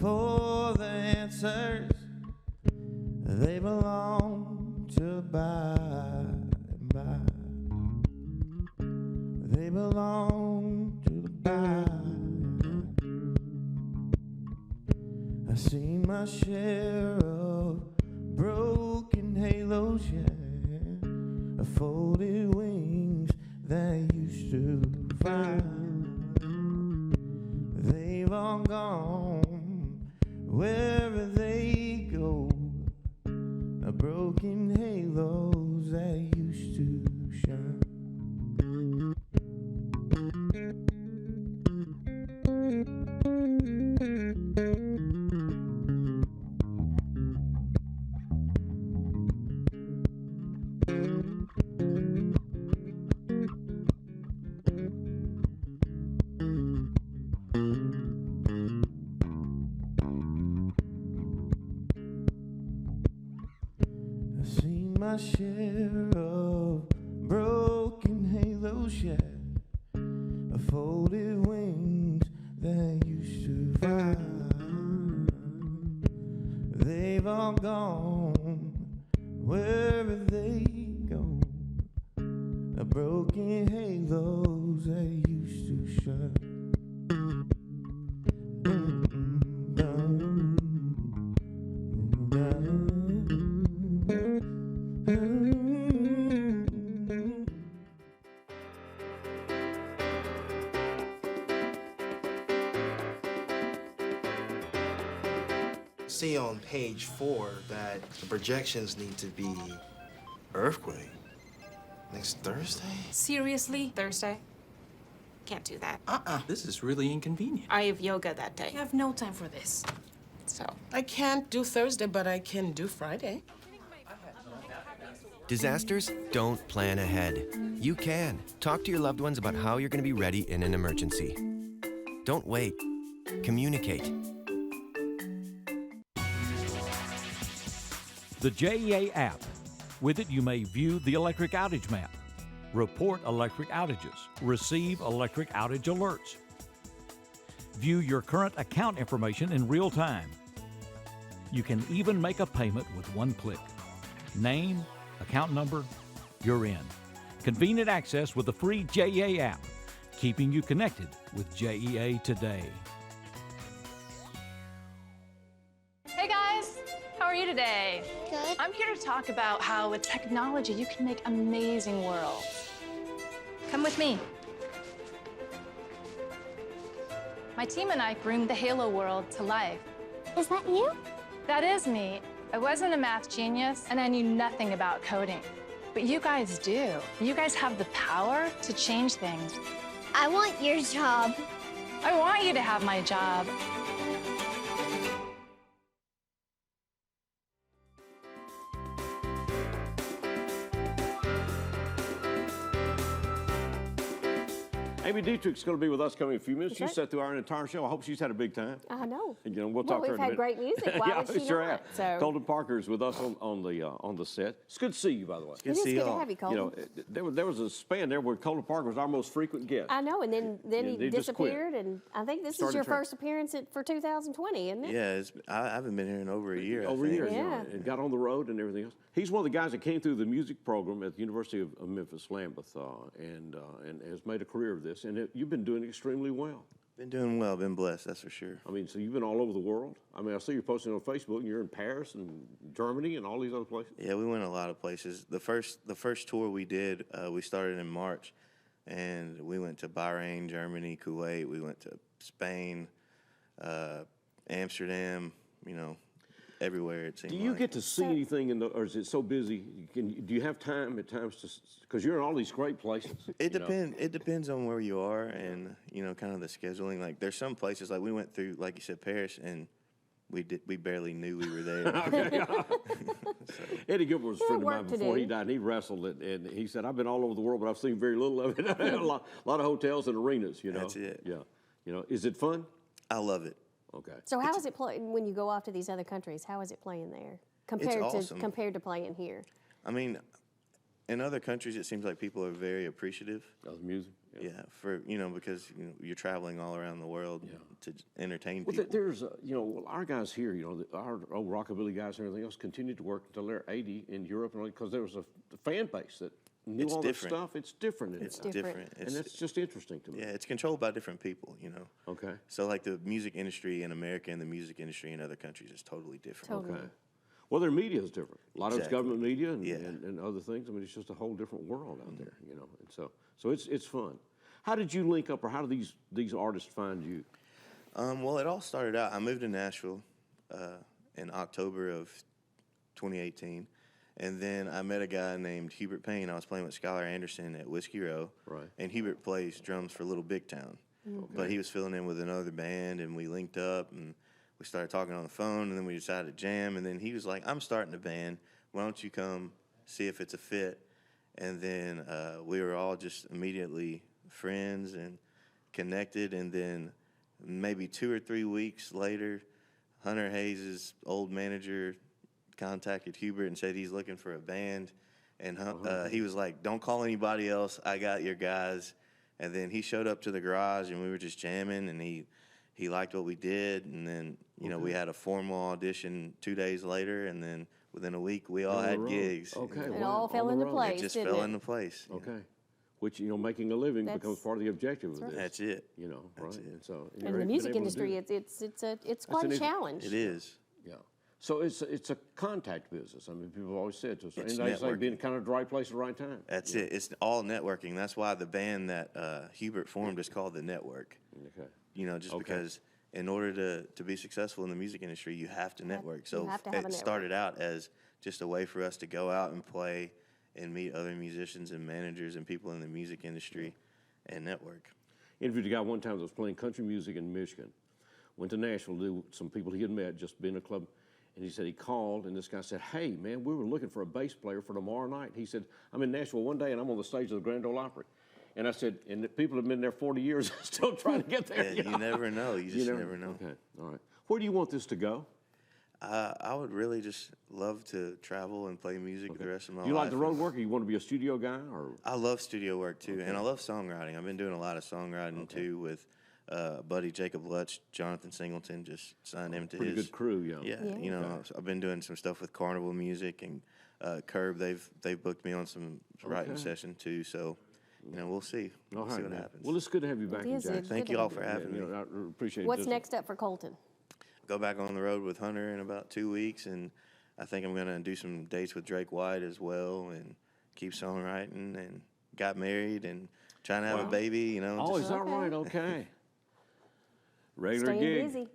for the answers. They belong to by and by. They belong to the by. I've seen my share of broken halos, yeah, folded wings that used to fly. They've all gone wherever they go, broken halos that used to shine. I've seen my share of broken halos, yeah, folded wings that used to fly. They've all gone wherever they go, broken halos that used to shine. See on page 4 that the projections need to be earthquake next Thursday. Seriously? Thursday? Can't do that. This is really inconvenient. I have yoga that day. I have no time for this. So. I can't do Thursday, but I can do Friday. Disasters don't plan ahead. You can. Talk to your loved ones about how you're going to be ready in an emergency. Don't wait. Communicate. The JEA app. With it, you may view the electric outage map, report electric outages, receive electric outage alerts, view your current account information in real time. You can even make a payment with one click. Name, account number, you're in. Convenient access with the free JEA app, keeping you connected with JEA today. Hey guys, how are you today? Good. I'm here to talk about how with technology you can make amazing worlds. Come with me. My team and I bring the Halo world to life. Is that you? That is me. I wasn't a math genius and I knew nothing about coding. But you guys do. You guys have the power to change things. I want your job. I want you to have my job. Amy Dietrich's going to be with us coming in a few minutes. She sat through our entire show. I hope she's had a big time. I know. And, we'll talk to her in a minute. We've had great music. Why yeah, would she sure not? have. So. Colton Parker is with us on the set. It's good to see you, by the way. It is good to have you, Colton. There was a span there where Colton Parker was our most frequent guest. I know, and then he disappeared, and I think this is your first appearance for 2020, isn't it? Yeah, I haven't been here in over a year. Over a year, yeah. And got on the road and everything else. He's one of the guys that came through the music program at the University of Memphis, Lambeth, and has made a career of this. And you've been doing extremely well. Been doing well, been blessed, that's for sure. I mean, so you've been all over the world? I mean, I see you're posting on Facebook, and you're in Paris and Germany and all these other places. Yeah, we went a lot of places. The first tour we did, we started in March, and we went to Bahrain, Germany, Kuwait. We went to Spain, Amsterdam, everywhere it seems. Do you get to see anything or is it so busy? Do you have time at times to? Because you're in all these great places. It depends on where you are and kind of the scheduling. Like there's some places like we went through, like you said, Paris, and we barely knew we were there. Eddie Gilbert was a friend of mine before he died, and he wrestled it, and he said, "I've been all over the world, but I've seen very little of it. a lot of hotels and arenas, That's it. Yeah. Is it fun? I love it. Okay. So how is it playing when you go off to these other countries? How is it playing there compared to playing here? I mean, in other countries, it seems like people are very appreciative of music. Yeah, because you're traveling all around the world to entertain people. There's our guys here, our old rockabilly guys and everything else continue to work until they're 80 in Europe, and because there was a fan base that knew all this stuff. It's different. It's different. And that's just interesting to me. Yeah, it's controlled by different people, Okay. So like the music industry in America and the music industry in other countries is totally different. Totally. Okay. Well, their media is different. A lot of it's government media and other things. I mean, it's just a whole different world out there, And so it's fun. How did you link up, or how do these artists find you? Well, it all started out. I moved to Nashville in October of 2018. And then I met a guy named Hubert Payne. I was playing with Skylar Anderson at Whiskey Row. Right. And Hubert plays drums for Little Big Town. Okay. But he was filling in with another band, and we linked up, and we started talking on the phone, and then we decided to jam. And then he was like, I'm starting a band. Why don't you come see if it's a fit? And then we were all just immediately friends and connected. And then maybe 2 or 3 weeks later, Hunter Hayes' old manager contacted Hubert and said he's looking for a band, and he was like, don't call anybody else, I got your guys. And then he showed up to the garage, and we were just jamming, and he liked what we did, and then we had a formal audition 2 days later, and then within a week we all had gigs. Okay. It all fell into place. It just fell into place. Okay. Which, making a living becomes part of the objective of this. That's it. Right? And so in the music industry, it's quite a challenge. It is. Yeah. So it's a contact business. I mean, people have always said to us, It's it's like being kind of the right place at the right time. That's it. It's all networking. That's why the band that Hubert formed is called The Network. Okay. Because in order to be successful in the music industry, you have to network. So it started out as just a way for us to go out and play and meet other musicians and managers and people in the music industry and network. Interviewed a guy one time that was playing country music in Michigan. Went to Nashville to do some people he had met, just been in a club. And he said he called, and this guy said, hey, man, we were looking for a bass player for tomorrow night. He said, I'm in Nashville one day, and I'm on the stage of the Grand Ole Opry. And I said, and the people have been there 40 years still trying to get there. Yeah, you never know. You just never know. Okay, all right. Where do you want this to go? I would really just love to travel and play music the rest of my life. Do you like the road work, or you want to be a studio guy? Or I love studio work too, and I love songwriting. I've been doing a lot of songwriting too with buddy Jacob Lutz, Jonathan Singleton, just signed him to pretty his good crew, yeah. Yeah, you know, I've been doing some stuff with Carnival Music and Curb. They've booked me on some writing session too. So, you know, we'll see. All We'll see right, what man. happens. Well, it's good to have you back in Jackson. Thank you all for having me. I appreciate it. What's next up for Colton? Go back on the road with Hunter in about 2 weeks, and I think I'm gonna do some dates with Drake White as well, and keep songwriting, and got married, and trying to have a baby. You know. Oh, is that right? Okay. Regular Staying gig. busy.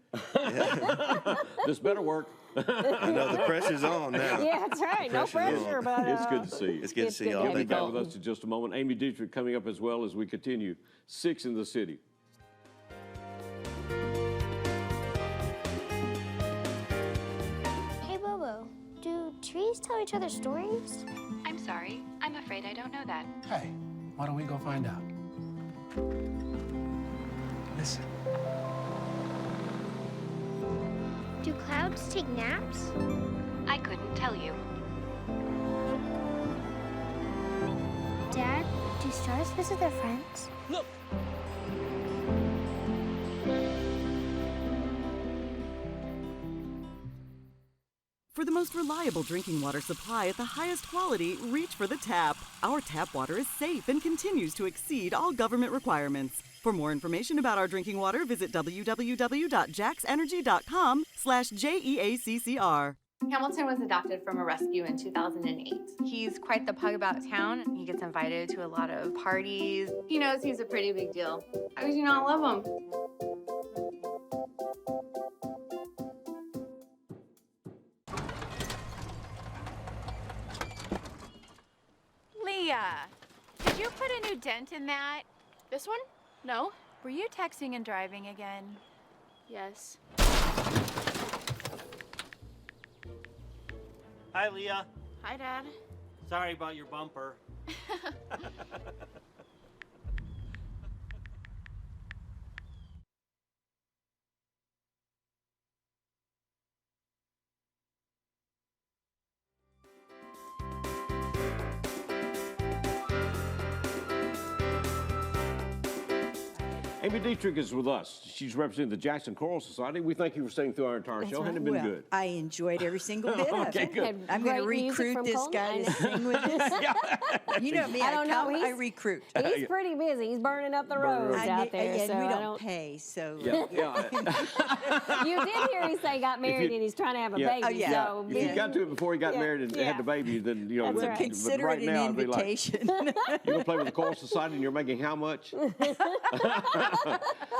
This better work. I know the pressure's on now. Yeah, that's right. No pressure, but it's good to see you. It's good to see you all. You'll be Thank you back all. with us in just a moment. Amy Dietrich coming up as well as we continue. 6 in the City. Hey, Bobo, do trees tell each other stories? I'm sorry. I'm afraid I don't know that. Hey, why don't we go find out? Listen. Do clouds take naps? I couldn't tell you. Dad, do stars visit their friends? Look! For the most reliable drinking water supply at the highest quality, reach for the tap. Our tap water is safe and continues to exceed all government requirements. For more information about our drinking water, visit www.jaxenergy.com/JEACCR. Hamilton was adopted from a rescue in 2008. He's quite the pug about town. He gets invited to a lot of parties. He knows he's a pretty big deal. How could you not love him? Leah, did you put a new dent in that? This one? No. Were you texting and driving again? Yes. Hi, Leah. Hi, Dad. Sorry about your bumper. Amy Dietrich is with us. She's representing the Jackson Choral Society. We thank you for staying through our entire show. Hasn't it been good? I enjoyed every single bit of Okay, it. good. I'm going to Great music recruit from this Colton. guy to sing with us. You know me, I don't know, I recruit. He's pretty busy. He's burning up the roads out there. And so we I don't pay, so. Yeah. You did hear him say he got married and he's trying to have a baby. Oh, yeah. So If you got to it before he got married and had the baby, then, you know. We'll but consider right it an now, I'd be like, invitation. you're going to play with the Choral Society and you're making how much?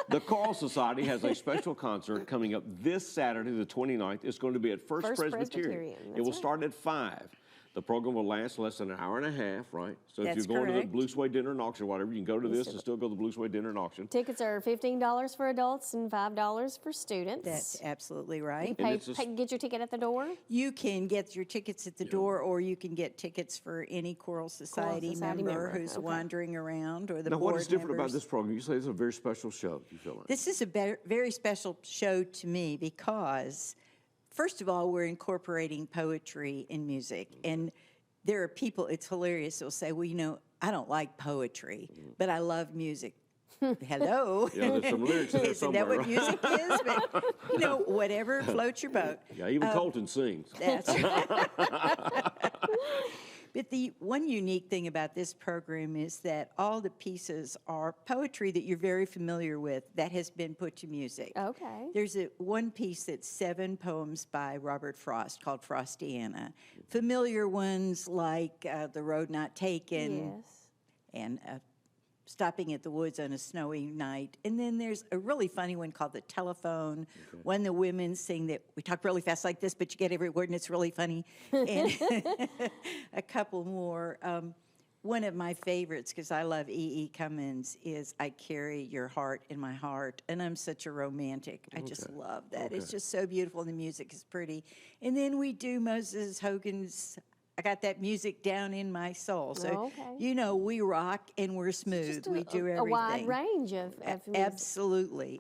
The Choral Society has a special concert coming up this Saturday, the 29th. It's going to be at First Presbyterian. It will start at 5. The program will last less than an hour and a half, right? So if That's you're going to the correct. Blue Suede Dinner and Auction or whatever, you can go to this and still go to the Blue Suede Dinner and Auction. Tickets are $15 for adults and $5 for students. That's absolutely right. You get your ticket at the door? You can get your tickets at the door, or you can get tickets for any Choral Society, member who's wandering around, or the Now, board what is different about members. this program? You say it's a very special show, you feel like. This is a very special show to me because, first of all, we're incorporating poetry in music. And there are people, it's hilarious, they'll say, well, you know, I don't like poetry, but I love music. Hello. Yeah, there's some lyrics in there Isn't that what somewhere. music is? But, you know, whatever floats your boat. Yeah, even Colton sings. That's right. But the one unique thing about this program is that all the pieces are poetry that you're very familiar with that has been put to music. Okay. There's one piece that's 7 poems by Robert Frost called Frostiana. Familiar ones like The Road Not Taken and Stopping at the Woods on a Snowy Night. And then there's a really funny one called The Telephone, when the women sing that we talk really fast like this, but you get every word and it's really funny. And a couple more. One of my favorites, because I love E.E. Cummins, is I Carry Your Heart in My Heart. And I'm such a romantic. I just love that. It's just so beautiful and the music is pretty. And then we do Moses Hogan's I got that music down in my soul. So, Okay. you know, we rock and we're smooth. Just We do everything. a wide range of music. Absolutely.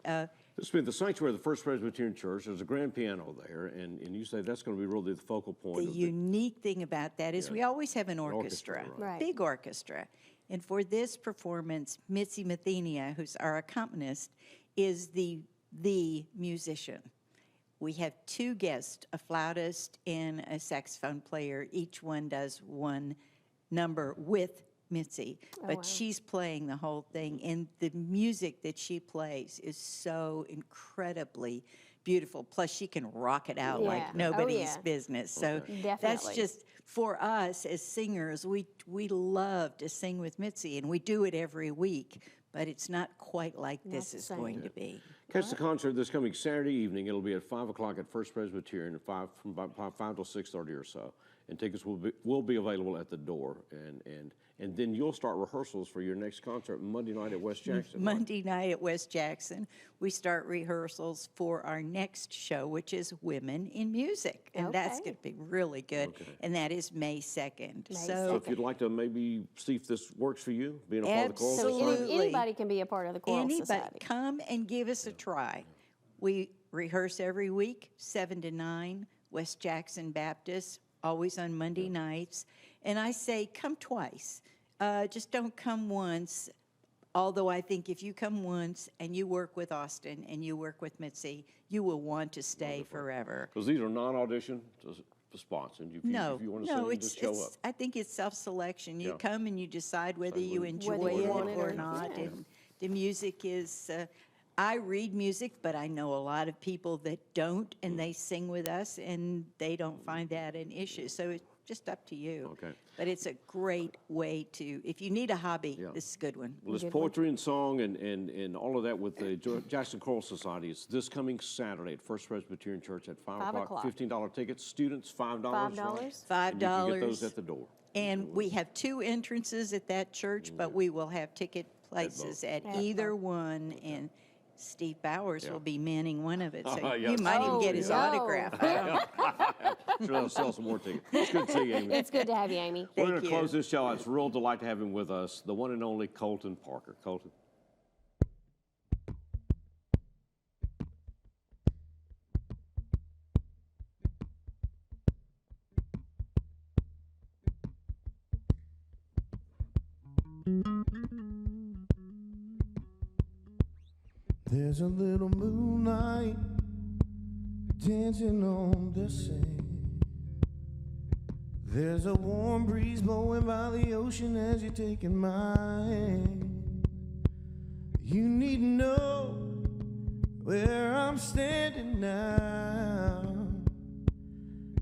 This will be the sanctuary of the First Presbyterian Church. There's a grand piano there, and you say that's going to be really the focal point. The of unique thing about that is we always have an orchestra, right. big orchestra. And for this performance, Mitzi Mathenia, who's our accompanist, is the musician. We have two guests, a flautist and a saxophone player. Each one does one number with Mitzi, but she's playing the whole thing, and the music that she plays is so incredibly beautiful. Plus, she can rock it out like nobody's business. So that's just, for us as singers, we love to sing with Mitzi, and we do it every week, but it's not quite like this is going to be. Catch the concert this coming Saturday evening. It'll be at 5 o'clock at First Presbyterian, from about 5 till 6:30 or so. And tickets will be available at the door. And then you'll start rehearsals for your next concert Monday night at West Jackson. Monday night at West Jackson, we start rehearsals for our next show, which is Women in Music. And that's going to be really good. And that is May 2nd. So if you'd like to maybe see if this works for you, being a part of the choral Absolutely. society. Anybody can be a part of the choral society. Come and give us a try. We rehearse every week, 7 to 9, West Jackson Baptist, always on Monday nights. And I say, come twice. Just don't come once. Although I think if you come once and you work with Austin and you work with Mitzi, you will want to stay forever. Because these are non-audition spots. And if you want to sing, just show up. I think it's self-selection. You come and you decide whether Decide you whether enjoy you it want it or or not. not. And the music is, I read music, but I know a lot of people that don't, and they sing with us, and they don't find that an issue. So it's just up to you. Okay. But it's a great way to, if you need a hobby, this is a good one. Well, it's poetry and song and all of that with the Jackson Choral Society. It's this coming Saturday at First Presbyterian Church at 5 o'clock. $15 tickets. Students, $5. $5. And you can get those at the door. And we have 2 entrances at that church, but we will have ticket places at either one. And Steve Bowers will be manning one of it, so you might even get his autograph. Sure, I'll sell some more tickets. It's good to see you, Amy. It's good to have you, Amy. We're going to close this show out. It's a real delight to have him with us, the one and only Colton Parker. Colton. There's a little moonlight dancing on the sand. There's a warm breeze blowing by the ocean as you're taking my hand. You need to know where I'm standing now,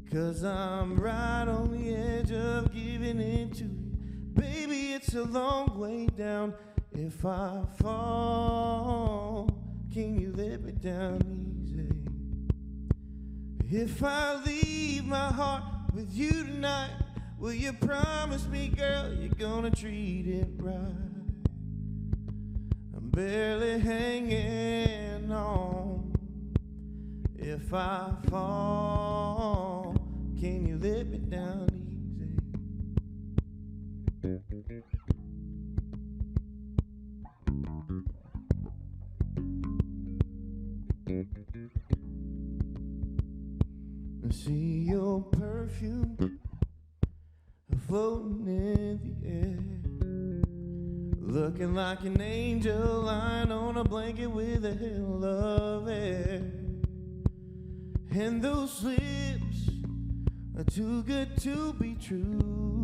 'cause I'm right on the edge of giving in to you. Baby, it's a long way down. If I fall, can you let me down easy? If I leave my heart with you tonight, will you promise me, girl, you're gonna treat it right? I'm barely hanging on. If I fall, can you let me down easy? I see your perfume floating in the air, looking like an angel lying on a blanket with a hell of air. And those lips are too good to be true.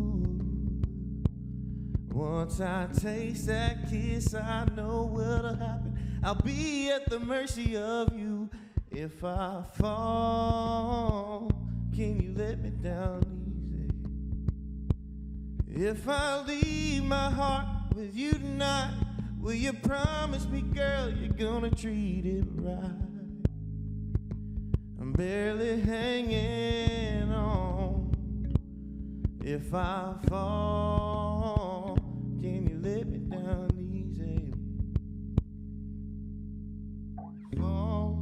Once I taste that kiss, I know what'll happen. I'll be at the mercy of you. If I fall, can you let me down easy? If I leave my heart with you tonight, will you promise me, girl, you're gonna treat it right? I'm barely hanging on. If I fall, can you let me down easy? Fall,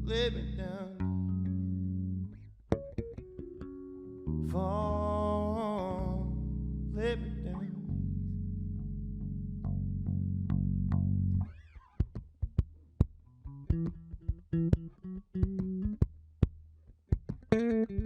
let me down. Thank you.